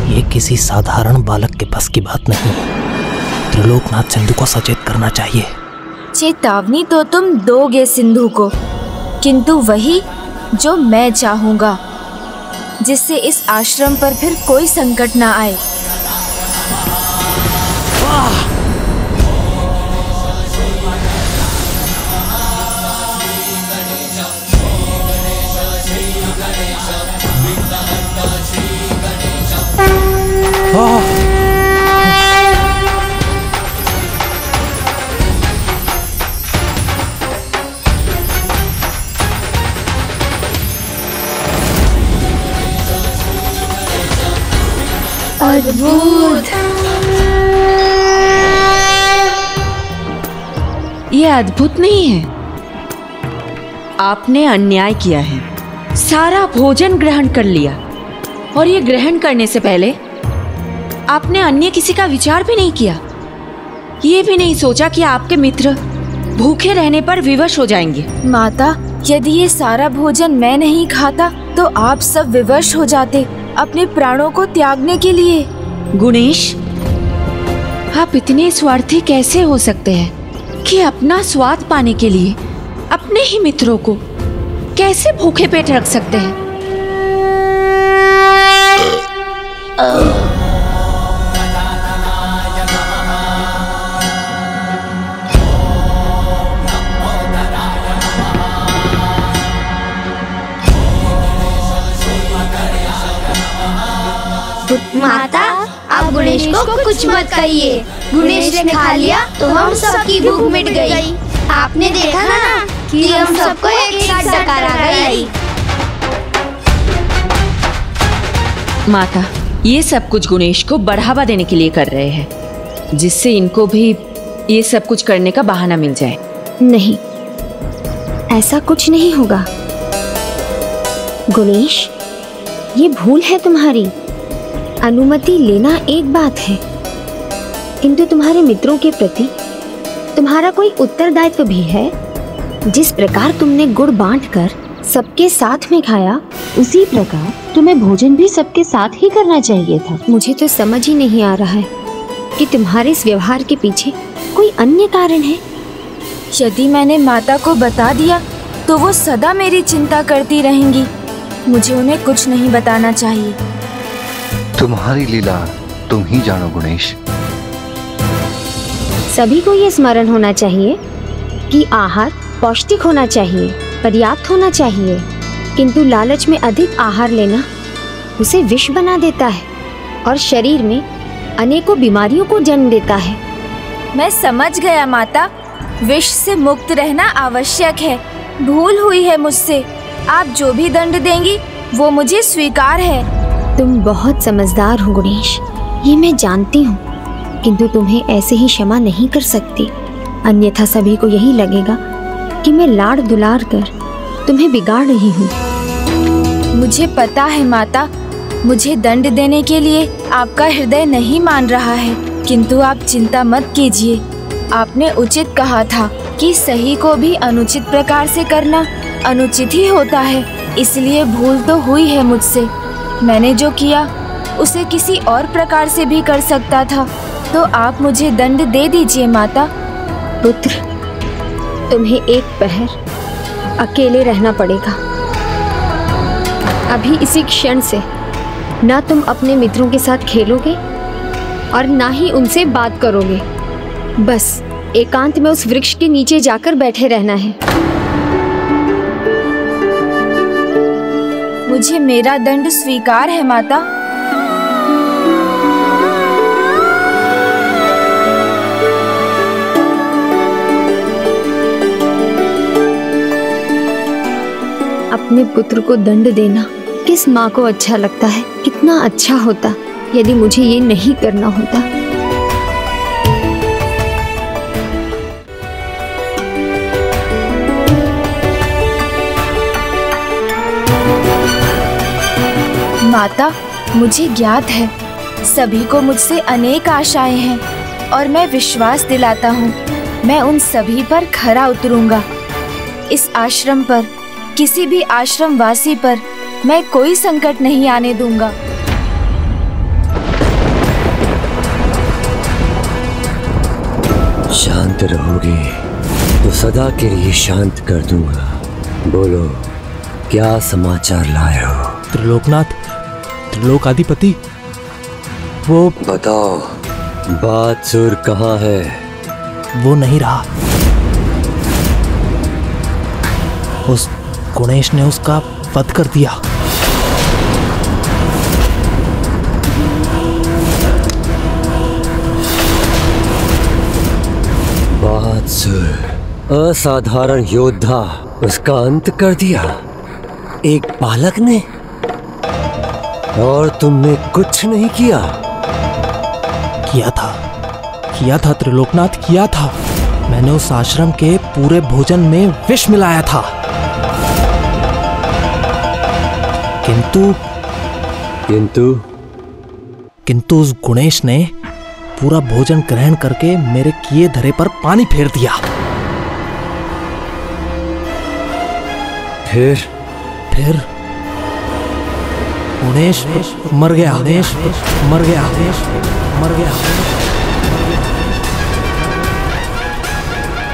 ये किसी साधारण बालक के बस की बात नहीं। त्रिलोकनाथ सिंधु को सचेत करना चाहिए। चेतावनी तो तुम दोगे सिंधु को, किंतु वही जो मैं चाहूंगा, जिससे इस आश्रम पर फिर कोई संकट ना आए। अद्भुत। ये अद्भुत नहीं है। आपने अन्याय किया है, सारा भोजन ग्रहण कर लिया, और ये ग्रहण करने से पहले आपने अन्य किसी का विचार भी नहीं किया। ये भी नहीं सोचा कि आपके मित्र भूखे रहने पर विवश हो जाएंगे। माता, यदि ये सारा भोजन मैं नहीं खाता तो आप सब विवश हो जाते अपने प्राणों को त्यागने के लिए। गुणेश, आप इतने स्वार्थी कैसे हो सकते हैं कि अपना स्वाद पाने के लिए अपने ही मित्रों को कैसे भूखे पेट रख सकते हैं? माता, आप गणेश को कुछ मत कहिए। गणेश ने खा लिया तो हम सबकी भूख मिट गई। आपने देखा ना कि हम सबको एक साथ डकार आ गई। माता, ये सब कुछ गणेश को बढ़ावा देने के लिए कर रहे हैं, जिससे इनको भी ये सब कुछ करने का बहाना मिल जाए। नहीं, ऐसा कुछ नहीं होगा। गणेश, ये भूल है तुम्हारी। अनुमति लेना एक बात है, किंतु तुम्हारे मित्रों के प्रति तुम्हारा कोई उत्तरदायित्व भी है। जिस प्रकार तुमने गुड़ बांटकर सबके साथ में खाया, उसी प्रकार तुम्हें भोजन भी सबके साथ ही करना चाहिए था। मुझे तो समझ ही नहीं आ रहा है कि तुम्हारे इस व्यवहार के पीछे कोई अन्य कारण है। यदि मैंने माता को बता दिया तो वो सदा मेरी चिंता करती रहेंगी। मुझे उन्हें कुछ नहीं बताना चाहिए। तुम्हारी लीला तुम ही जानो गणेश। सभी को ये स्मरण होना चाहिए कि आहार पौष्टिक होना चाहिए, पर्याप्त होना चाहिए, किंतु लालच में अधिक आहार लेना उसे विष बना देता है और शरीर में अनेकों बीमारियों को जन्म देता है। मैं समझ गया माता, विष से मुक्त रहना आवश्यक है। भूल हुई है मुझसे। आप जो भी दंड देंगी वो मुझे स्वीकार है। तुम बहुत समझदार हो गणेश, ये मैं जानती हूँ, किंतु तुम्हें ऐसे ही क्षमा नहीं कर सकती। अन्यथा सभी को यही लगेगा कि मैं लाड़ दुलार कर तुम्हें बिगाड़ रही हूँ। मुझे पता है माता, मुझे दंड देने के लिए आपका हृदय नहीं मान रहा है, किंतु आप चिंता मत कीजिए। आपने उचित कहा था कि सही को भी अनुचित प्रकार से करना अनुचित ही होता है। इसलिए भूल तो हुई है मुझसे। मैंने जो किया उसे किसी और प्रकार से भी कर सकता था, तो आप मुझे दंड दे दीजिए माता। पुत्र, तुम्हें एक पहर अकेले रहना पड़ेगा। अभी इसी क्षण से ना तुम अपने मित्रों के साथ खेलोगे और ना ही उनसे बात करोगे। बस एकांत में उस वृक्ष के नीचे जाकर बैठे रहना है। मुझे मेरा दंड स्वीकार है माता। अपने पुत्र को दंड देना किस माँ को अच्छा लगता है। कितना अच्छा होता यदि मुझे ये नहीं करना होता। माता, मुझे ज्ञात है सभी को मुझसे अनेक आशाएं हैं, और मैं विश्वास दिलाता हूँ मैं उन सभी पर खरा उतरूंगा। इस आश्रम पर, किसी भी आश्रम वासी पर मैं कोई संकट नहीं आने दूंगा। शांत रहोगे तो सदा के लिए शांत कर दूंगा। बोलो, क्या समाचार लाए हो? त्रिलोकनाथ, त्रिलोकाधिपति, वो बताओ, बादसुर कहाँ है? वो नहीं रहा। उस गणेश ने उसका वध कर दिया। बादसुर, असाधारण योद्धा, उसका अंत कर दिया एक बालक ने, और तुमने कुछ नहीं किया। किया था त्रिलोकनाथ, किया था। मैंने उस आश्रम के पूरे भोजन में विष मिलाया था, किंतु उस गुणेश ने पूरा भोजन ग्रहण करके मेरे किए धरे पर पानी फेर दिया। फिर गुणेश मर गया।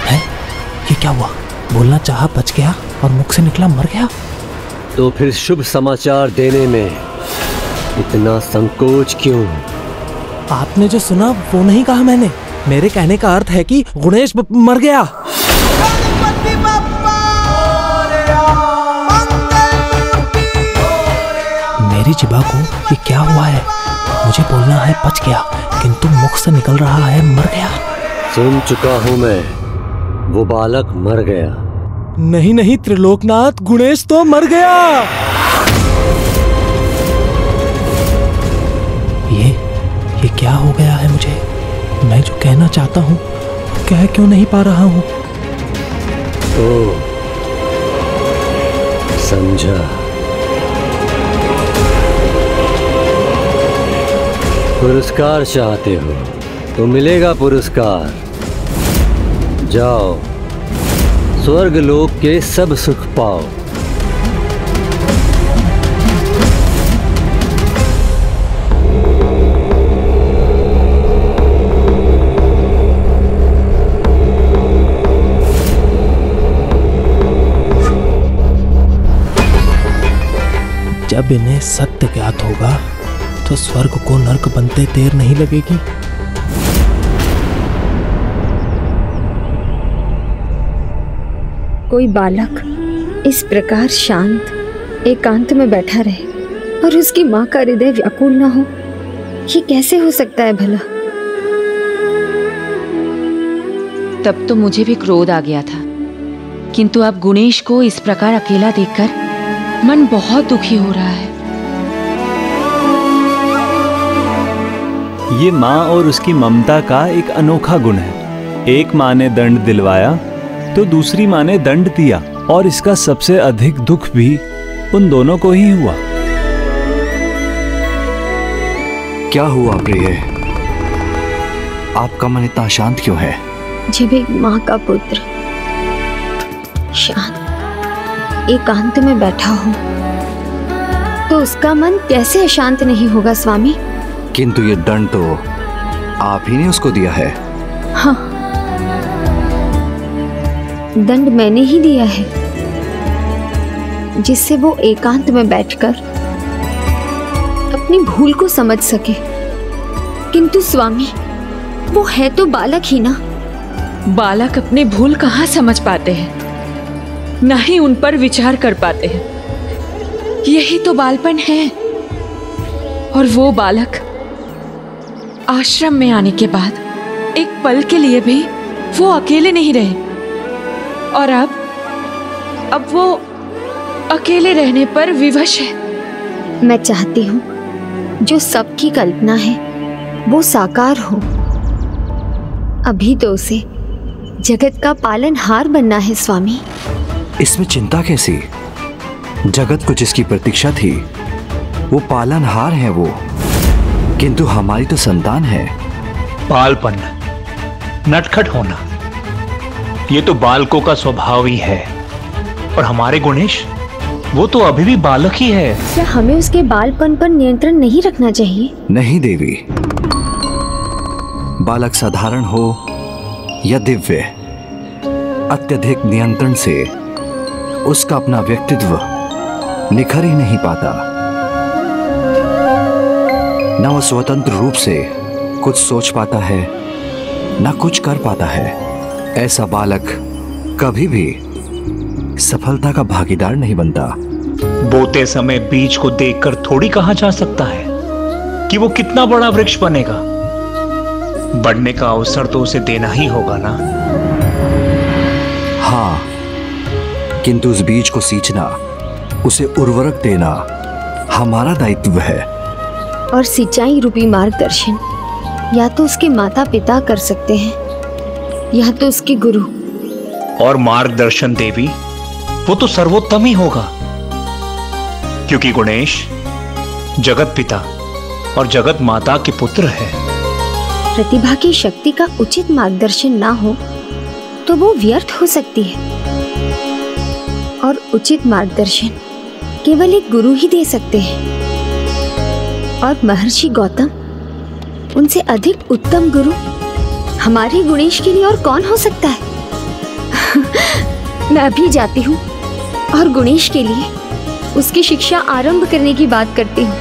है? ये क्या हुआ? बोलना चाहा, बच गया, और मुख से निकला मर गया। तो फिर शुभ समाचार देने में इतना संकोच क्यों? आपने जो सुना वो नहीं कहा मैंने। मेरे कहने का अर्थ है कि गुणेश मर गया। मेरी जिभा को ये क्या हुआ है? मुझे बोलना है बच गया, किंतु मुख से निकल रहा है मर गया। सुन चुका हूं मैं, वो बालक मर गया। नहीं त्रिलोकनाथ, गुणेश तो मर गया। ये क्या हो गया है मुझे? मैं जो कहना चाहता हूँ कह क्यों नहीं पा रहा हूँ? ओ, समझा। पुरस्कार चाहते हो तो मिलेगा पुरस्कार। जाओ, स्वर्ग लोक के सब सुख पाओ। जब इन्हें सत्य ज्ञात होगा तो स्वर्ग को नर्क बनते देर नहीं लगेगी। कोई बालक इस प्रकार शांत एकांत में बैठा रहे और उसकी माँ का हृदय व्याकुल ना हो, ये कैसे हो सकता है भला? तब तो मुझे भी क्रोध आ गया था, किंतु अब गुणेश को इस प्रकार अकेला देखकर मन बहुत दुखी हो रहा है। ये माँ और उसकी ममता का एक अनोखा गुण है। एक माँ ने दंड दिलवाया तो दूसरी माँ ने दंड दिया, और इसका सबसे अधिक दुख भी उन दोनों को ही हुआ। क्या हुआ प्रिय? आपका मन इतना शांत क्यों है? जब एक माँ का पुत्र शांत एकांत में बैठा हो तो उसका मन कैसे अशांत नहीं होगा स्वामी? किंतु ये दंड तो आप ही ने उसको दिया है। हाँ, दंड मैंने ही दिया है, जिससे वो एकांत में बैठकर अपनी भूल को समझ सके। किंतु स्वामी, वो है तो बालक ही ना। बालक अपनी भूल कहाँ समझ पाते हैं, ना ही उन पर विचार कर पाते हैं। यही तो बालपन है। और वो बालक आश्रम में आने के बाद एक पल के लिए भी वो अकेले नहीं रहे, और अब वो अकेले रहने पर विवश है। मैं चाहती हूँ जो सबकी कल्पना है वो साकार हो। अभी तो उसे जगत का पालनहार बनना है स्वामी। इसमें चिंता कैसी? जगत को जिसकी प्रतीक्षा थी वो पालनहार है वो, किंतु हमारी तो संतान है। बालपन, नटखट होना, ये तो बालकों का स्वभाव ही है। और हमारे गुणेश, वो तो अभी भी बालक ही है। क्या हमें उसके बालपन पर नियंत्रण नहीं रखना चाहिए? नहीं देवी, बालक साधारण हो या दिव्य, अत्यधिक नियंत्रण से उसका अपना व्यक्तित्व निखर ही नहीं पाता। न वो स्वतंत्र रूप से कुछ सोच पाता है, न कुछ कर पाता है। ऐसा बालक कभी भी सफलता का भागीदार नहीं बनता। बोते समय बीज को देखकर थोड़ी कहा जा सकता है कि वो कितना बड़ा वृक्ष बनेगा। बढ़ने का अवसर तो उसे देना ही होगा ना। हाँ, किंतु उस बीज को सींचना, उसे उर्वरक देना हमारा दायित्व है। और सिंचाई रूपी मार्गदर्शन या तो उसके माता पिता कर सकते हैं या तो उसके गुरु। और मार्गदर्शन देवी, वो तो सर्वोत्तम ही होगा, क्योंकि गणेश जगत पिता और जगत माता के पुत्र है। प्रतिभा की शक्ति का उचित मार्गदर्शन ना हो तो वो व्यर्थ हो सकती है, और उचित मार्गदर्शन केवल एक गुरु ही दे सकते हैं। और महर्षि गौतम उनसे अधिक उत्तम गुरु हमारे गणेश के लिए और कौन हो सकता है? मैं अभी जाती हूँ और गणेश के लिए उसकी शिक्षा आरंभ करने की बात करती हूँ।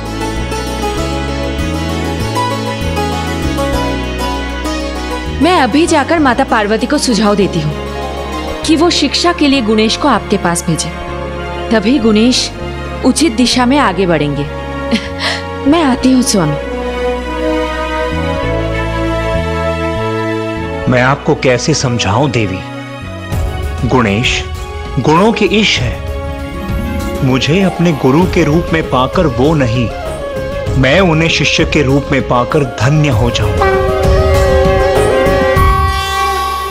मैं अभी जाकर माता पार्वती को सुझाव देती हूँ कि वो शिक्षा के लिए गणेश को आपके पास भेजे, तभी गणेश उचित दिशा में आगे बढ़ेंगे। मैं आती हूँ स्वामी। मैं आपको कैसे समझाऊं देवी, गणेश गुणों के ईश है। मुझे अपने गुरु के रूप में पाकर वो नहीं, मैं उन्हें शिष्य के रूप में पाकर धन्य हो जाऊं।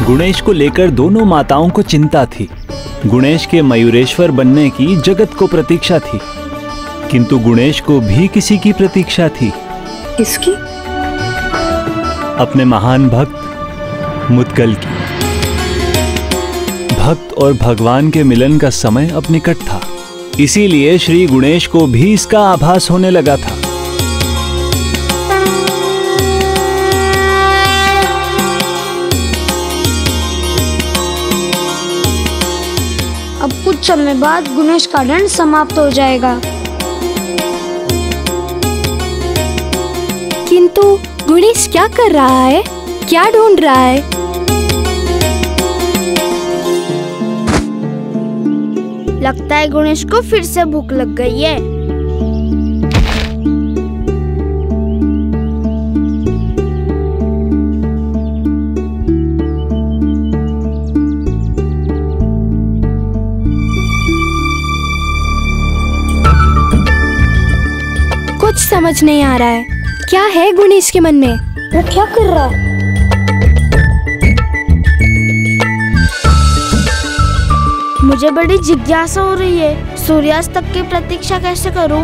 गणेश को लेकर दोनों माताओं को चिंता थी। गणेश के मयूरेश्वर बनने की जगत को प्रतीक्षा थी, किंतु गणेश को भी किसी की प्रतीक्षा थी। किसकी? अपने महान भक्त मुद्गल की। भक्त और भगवान के मिलन का समय अब निकट था, इसीलिए श्री गणेश को भी इसका आभास होने लगा था। अब कुछ समय बाद गणेश का दंड समाप्त हो जाएगा। किंतु गणेश क्या कर रहा है? क्या ढूंढ रहा है? लगता है गणेश को फिर से भूख लग गई है। कुछ समझ नहीं आ रहा है, क्या है गणेश के मन में? वो क्या कर रहा है? मुझे बड़ी जिज्ञासा हो रही है, सूर्यास्त तक की प्रतीक्षा कैसे करूं?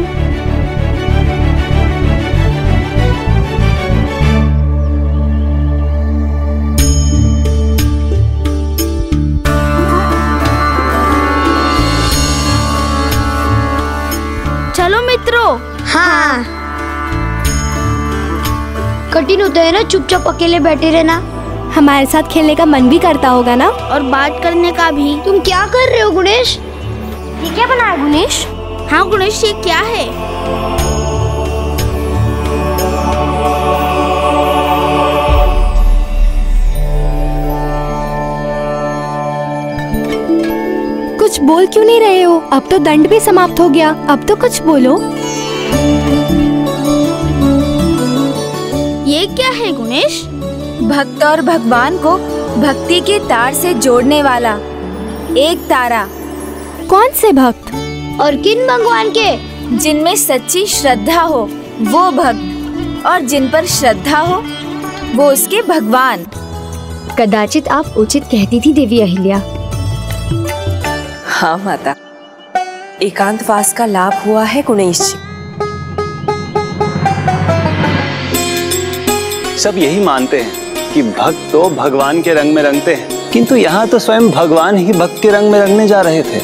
चलो मित्रों। हाँ, कठिन होता है ना चुपचाप अकेले बैठे रहना। हमारे साथ खेलने का मन भी करता होगा ना, और बात करने का भी। तुम क्या कर रहे हो गणेश? ये क्या बनाया गणेश? हाँ गणेश, ये क्या है? कुछ बोल क्यों नहीं रहे हो? अब तो दंड भी समाप्त हो गया, अब तो कुछ बोलो। ये क्या है गणेश? भक्त और भगवान को भक्ति के तार से जोड़ने वाला एक तारा। कौन से भक्त? और किन भगवान के? जिनमें सच्ची श्रद्धा हो वो भक्त, और जिन पर श्रद्धा हो वो उसके भगवान। कदाचित आप उचित कहती थी देवी अहिल्या। हाँ माता, एकांतवास का लाभ हुआ है गणेश जी। सब यही मानते हैं कि भक्त तो भगवान के रंग में रंगते हैं, किंतु यहाँ तो स्वयं भगवान ही भक्त के रंग में रंगने जा रहे थे।